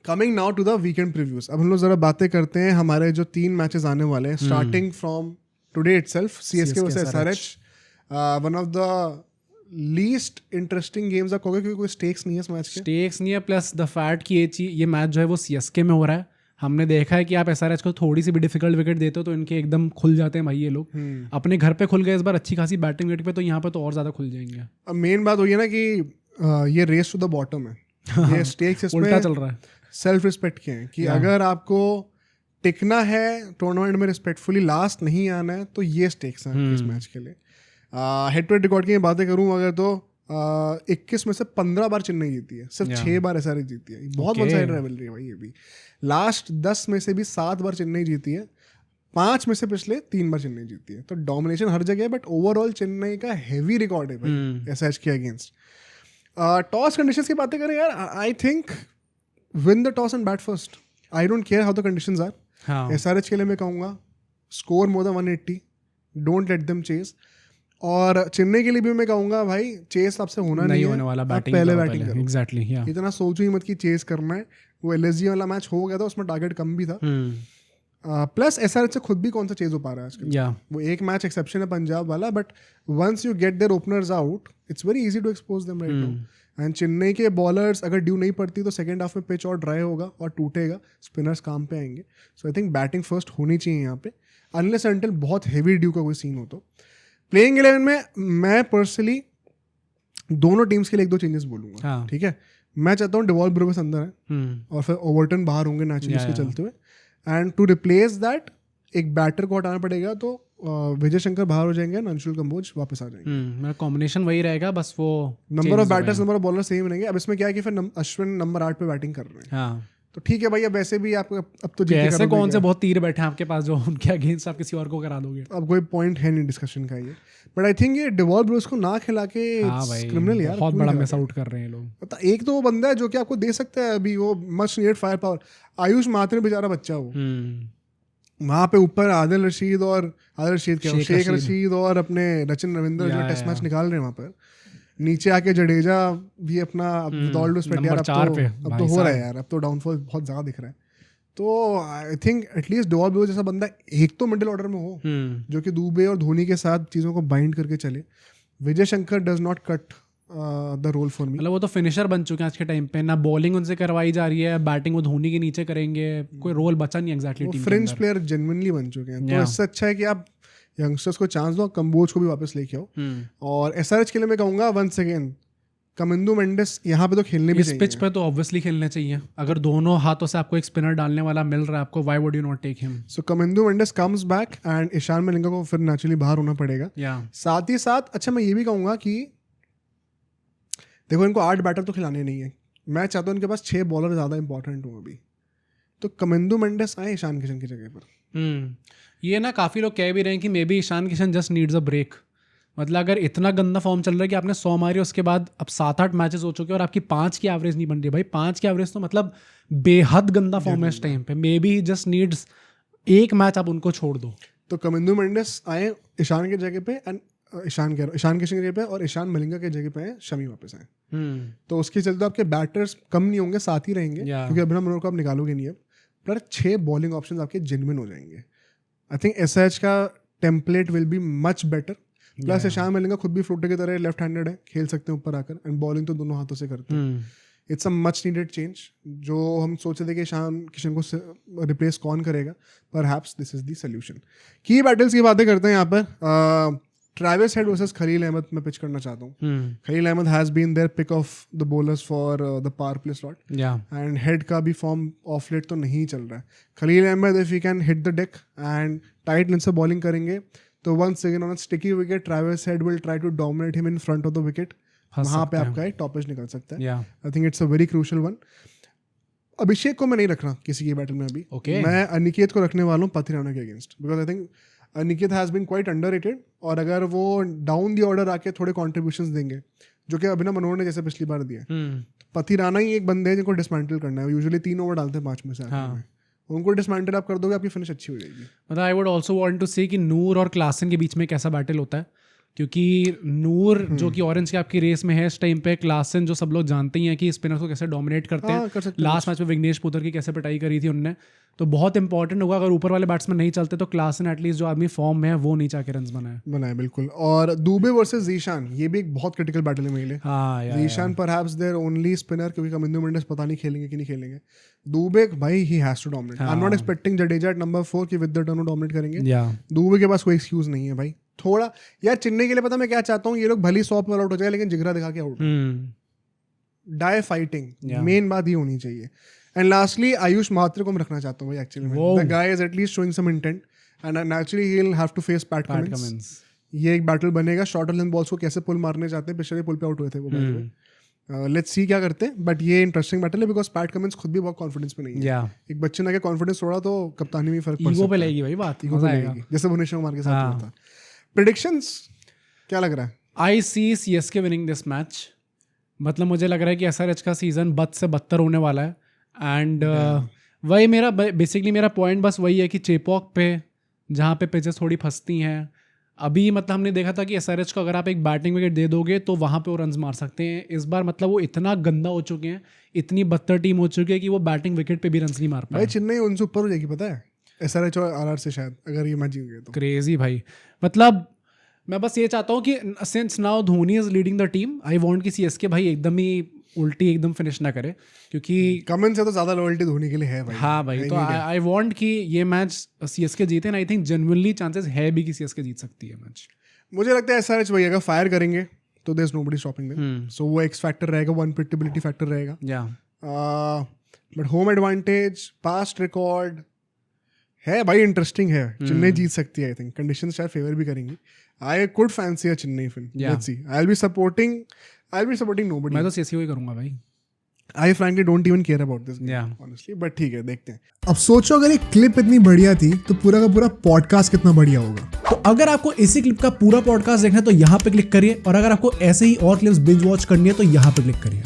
Coming now to the weekend previews. अब हम लोग जरा बातें करते हैं हमारे जो 3 मैचेस आने वाले हैं starting from today itself. CSK versus SRH, one of the least interesting games आप कहोगे, क्योंकि कोई स्टेक्स नहीं है इस मैच के. स्टेक्स नहीं है, प्लस द फैक्ट कि ये मैच जो है वो सीएसके में हो रहा है. हमने देखा है कि आप एसआरएच को थोड़ी सी भी डिफिकल्ट विकेट देते हो तो इनके एकदम खुल जाते हैं भाई ये लोग. अपने घर पे खुल गए इस बार अच्छी खासी बैटिंग विकेट पे, तो यहाँ पे तो और ज़्यादा खुल जाएंगे. अब मेन बात वही है ना कि ये रेस टू द बॉटम है. ये स्टेक्स इसमें उल्टा चल रहा है. सेल्फ रिस्पेक्ट के हैं कि अगर आपको टिकना है टूर्नामेंट में रिस्पेक्टफुली, लास्ट नहीं आना है, तो ये स्टेक्स हैं इस मैच के लिए. हेड टू हेड रिकॉर्ड की मैं बातें करूँ अगर तो 21 में से 15 बार चेन्नई जीती है, सिर्फ 6 बार एसआरएच जीती है. बहुत वन साइड राइवलरी है भाई ये भी. लास्ट 10 में से भी 7 बार चेन्नई जीती है, 5 में से पिछले 3 बार चेन्नई जीती है. तो डोमिनेशन हर जगह है, बट ओवरऑल चेन्नई का हैवी रिकॉर्ड है भाई एसआरएच के अगेंस्ट. टॉस कंडीशंस की बातें करें यार, I think win the toss and bat first. I don't care how the conditions are. SRH के लिए मैं कहूँगा score more than 180, don't let them chase. और चेन्नई के लिए भी मैं कहूँगा भाई चेस आपसे होना नहीं होने वाला. बैटिंग पहले बैटिंग करो. एग्जैक्टली. इतना सोचो ही मत कि चेस करना है. वो एलएसजी वाला मैच हो गया था, उसमें टारगेट कम भी था. प्लस एसआरएच से खुद भी कौन सा चेज हो पा रहा है आजकल. वो एक मैच एक्सेप्शन है पंजाब वाला, but once you get their openers out it's very easy to expose them right now. And Chennai के बॉलर्स अगर ड्यू नहीं पड़ती तो सेकंड हाफ में पिच और ड्राई होगा और टूटेगा, स्पिनर्स काम पे आएंगे. So I think batting first होनी चाहिए यहाँ पे, अनलेस अनटिल बहुत हेवी ड्यू का कोई सीन हो. तो प्लेइंग 11 में मैं पर्सनली दोनों टीम्स के लिए 1-2 चेंजेस बोलूँगा. ठीक है, मैं चाहता हूँ डिवॉल्ट ब्रुक्स अंदर है और फिर ओवर्टन बाहर होंगे नेचुरली उसके चलते हुए. एंड टू रिप्लेस दैट एक बैटर को हटाना पड़ेगा, तो विजय शंकर बाहर हो जाएंगे, अंशुल कंबोज वापस आ जाएंगे. मेरा कॉम्बिनेशन वही रहेगा, बस वो number of batters number of bowler same रहेंगे. अब इसमें क्या है कि फिर अश्विन नंबर 8 पे बैटिंग कर रहे हैं. तो ठीक है भाई, अब वैसे भी आप अब तो ऐसे कौन से बहुत तीर बैठे हैं आपके पास जो उनके अगेंस्ट आप किसी और को करा दोगे. अब कोई पॉइंट है नहीं डिस्कशन का ये. बट आई थिंक ये डिवॉल्ट ब्रूक्स को ना खिला के क्रिमिनल यार, बहुत बड़ा मिस आउट कर रहे हैं लोग. एक तो वो बंदा है जो कि आपको दे सकता है अभी, वो must needed fire power. Ayush Mhatre बेचारा बच्चा वो वहाँ पे ऊपर आदिल रशीद शेख रशीद और अपने रचिन रविंद्र जो टेस्ट मैच निकाल रहे हैं वहाँ पर. नीचे आके जडेजा भी अपना अब तो हो रहा है यार, अब तो डाउनफॉल बहुत ज़्यादा दिख रहा है. तो I think at least Dewald Brooks जैसा बंदा एक तो मिडिल ऑर्डर में हो जो कि दुबे और धोनी के साथ चीज़ों को बाइंड करके चले. Vijay Shankar does not cut the role for me. मतलब वो तो फिनिशर बन चुके हैं आज के टाइम पे. ना बॉलिंग उनसे करवाई जा रही है, बैटिंग वो धोनी के नीचे करेंगे, कोई रोल बचा नहीं exactly. Team fringe player genuinely बन चुके हैं. तो इससे अच्छा है कि आप यंगस्टर्स को चांस दो, कंबोज को भी वापस लेके आओ. और एसआरएच के लिए मैं कहूँगा वंस अगेन कमिंदू मेंडिस यहाँ पे तो खेलने भी चाहिए. इस पिच पे तो ऑब्वियसली खेलने चाहिए. अगर दोनों हाथों से आपको एक स्पिनर डालने वाला मिल रहा है आपको, why would you not take him. So Kamindu Mendis comes back and Ishan Malinga को फिर नेचुरली बाहर होना पड़ेगा. साथ ही साथ अच्छा मैं ये भी कहूँगा कि देखो इनको 8 बैटर तो खिलाने नहीं है. मैं चाहता हूँ इनके पास 6 बॉलर ज़्यादा इंपॉर्टेंट हो अभी. तो कमिंदू मेंडिस आए ईशान किशन की जगह पर. ये ना काफ़ी लोग कह भी रहे हैं कि maybe Ishan Kishan just needs a break. मतलब अगर इतना गंदा फॉर्म चल रहा है कि आपने 100 मारी, उसके बाद अब 7-8 मैचेस हो चुके हैं और आपकी 5 की एवरेज नहीं बन रही. भाई 5 की एवरेज तो मतलब बेहद गंदा फॉर्म है इस टाइम पे. मे बी जस्ट नीड्स एक मैच आप उनको छोड़ दो. तो कमिंदू मेंडिस आए ईशान की जगह पे एंड ईशान किशन की जगह पे, और ईशान मलिंगा की जगह पे आए शमी वापस आए. तो उसके चलते आपके बैटर्स कम नहीं होंगे, साथ ही रहेंगे क्योंकि अभिनव मनोहर को आप निकालोगे नहीं अब. पर 6 बॉलिंग ऑप्शंस आपके जेन्युइन हो जाएंगे. आई थिंक एसआरएच का template will be much better. Plus Ishan Malinga खुद भी फ्लूटर की तरह लेफ्ट हैंडेड है, खेल सकते हैं ऊपर आकर, एंड बॉलिंग तो दोनों हाथों से करते हैं. It's a much needed change. जो हम सोच रहे थे कि ईशान किशन को रिप्लेस कौन करेगा, perhaps this is the solution. की बैटल्स की बातें करते हैं यहाँ पर. Travis Head versus Khalil Ahmed में पिच करना चाहता हूँ. Khalil Ahmed has been their pick of the bowlers for the power play slot, and Head का भी फॉर्म ऑफ लेट तो नहीं चल रहा है. Khaleel Ahmed if he can hit the deck and tight length से बॉलिंग करेंगे तो once again on a sticky wicket Travis Head will try to dominate him in front of the wicket. वहाँ पे आपका एक टॉपेज निकल सकता है. I think it's a very crucial one. Abhishek को मैं नहीं रख रहा किसी की बैटल में अभी. मैं अनिकेत को रखने वाला हूँ पथिराना के against, because I think Aniket has been quite underrated. और अगर वो डाउन दी ऑर्डर आके थोड़े कॉन्ट्रीब्यूशंस देंगे जो कि अभिनव मनोहर ने जैसे पिछली बार दिया, पथिराना ही एक बंदे हैं जिनको डिसमेंटल करना है. यूजुअली 3 ओवर डालते हैं 5 में से. उनको डिसमेंटल आप कर दोगे, आपकी फिनिश अच्छी हो जाएगी. मतलब I would also want to see कि नूर और क्लासन के बीच में कैसा बैटल होता है. क्योंकि नूर जो कि ऑरेंज कैप की रेस में है इस टाइम पे, क्लासन जो सब लोग जानते ही हैं कि स्पिनर को कैसे डोमिनेट करते हैं, लास्ट मैच में विघ्नेश पुत्र की कैसे पिटाई करी थी उनने, तो बहुत इंपॉर्टेंट होगा अगर ऊपर वाले बैट्समैन नहीं चलते तो क्लासन एटलीस्ट जो आदमी फॉर्म में है वो नीचे आके रन्स बनाए बिल्कुल। और दुबे वर्सेस जीशान, ये भी एक बहुत क्रिटिकल बैटल है मेरे लिए। Zeeshan perhaps their only spinner, क्योंकि कमिंदो मेंडिस पता नहीं खेलेंगे कि नहीं खेलेंगे। दुबे भाई ही has to dominate. I am not expecting Jadeja at number 4 कि विद द टर्न डोमिनेट करेंगे। दुबे के पास कोई एक्सक्यूज नहीं है भाई। थोड़ा यार चेन्नई के लिए पता मैं क्या चाहता हूँ, ये लोग भली 100 पर आउट हो जाए लेकिन जिगरा दिखा के आउट, डाई फाइटिंग, मेन बात ये होनी चाहिए। एंड लास्टली आयुष महात्रे को मैं रखना चाहता हूँ भाई एक्चुअली में। The guy is at least showing some intent and naturally he will have to face Pat Cummins. ये एक बैटल बनेगा, शॉर्टर लेंथ बॉल्स को कैसे पुल मारने चाहते हैं, पिछले पुल पे आउट हुए थे वो। लेट्स सी क्या करते हैं, बट ये इंटरेस्टिंग बैटल है बिकॉज पैट कमिंस खुद भी बहुत कॉन्फिडेंस पे नहीं है। एक बच्चे ने कॉन्फिडेंस छोड़ा तो कप्तानी में फर्क पड़ सकता है। ईगो पे लगेगी भाई बात, ईगो पे लगेगी, जैसे भुवनेश्वर कुमार के साथ हुआ था। प्रेडिक्शंस क्या लग रहा है? आई सी सीएसके विनिंग दिस मैच। मतलब मुझे लग रहा है कि एसआरएच का सीजन बद से बदतर होने वाला है। एंड वही मेरा बेसिकली मेरा पॉइंट बस वही है कि चेपॉक पे जहाँ पे पिचेस थोड़ी फंसती हैं अभी, मतलब हमने देखा था कि एसआरएच को अगर आप एक बैटिंग विकेट दे दोगे तो वहाँ पे वो रन्स मार सकते हैं। इस बार मतलब वो इतना गंदा हो चुके हैं, इतनी बदतर टीम हो चुकी है कि वो बैटिंग विकेट पे भी रन्स नहीं मार पाए। भाई चेन्नई उनसे ऊपर हो जाएगी पता है, एसआरएच और आरआर से शायद, अगर ये मैच जीत गए तो। क्रेजी भाई। मतलब मैं बस ये चाहता हूँ कि since now Dhoni is leading the team, I want कि सीएसके भाई एकदम ही उल्टी एकदम फिनिश ना करे, क्योंकि कमिंस से तो ज्यादा लॉयल्टी धोनी के लिए है भाई। हाँ भाई, तो आई वांट कि ये मैच सीएसके जीते, and I think genuinely chances है भी कि सीएसके जीत सकती है मैच। मुझे लगता है एसआरएच भाई अगर फायर करेंगे तो there is nobody stopping them, so वो एक्स फैक्टर रहेगा, वो अनप्रेडिक्टेबिलिटी फैक्टर रहेगा। But home advantage, past record है भाई, इंटरेस्टिंग है। चेन्नई जीत सकती है, आई थिंक कंडीशंस शायद फेवर भी करेंगी। I could fancy a Chennai win, let's see. I will be supporting nobody. मैं तो सीएसके को ही करूंगा भाई। I frankly don't even care about this game, honestly, but ठीक है, देखते हैं। अब सोचो अगर एक क्लिप इतनी बढ़िया थी तो पूरा का पूरा पॉडकास्ट कितना बढ़िया होगा। तो अगर आपको इसी क्लिप का पूरा पॉडकास्ट देखना है तो यहाँ पे क्लिक करिए, और अगर आपको ऐसे ही और क्लिप्स बिंज वॉच करनी है तो यहाँ पे क्लिक करिए।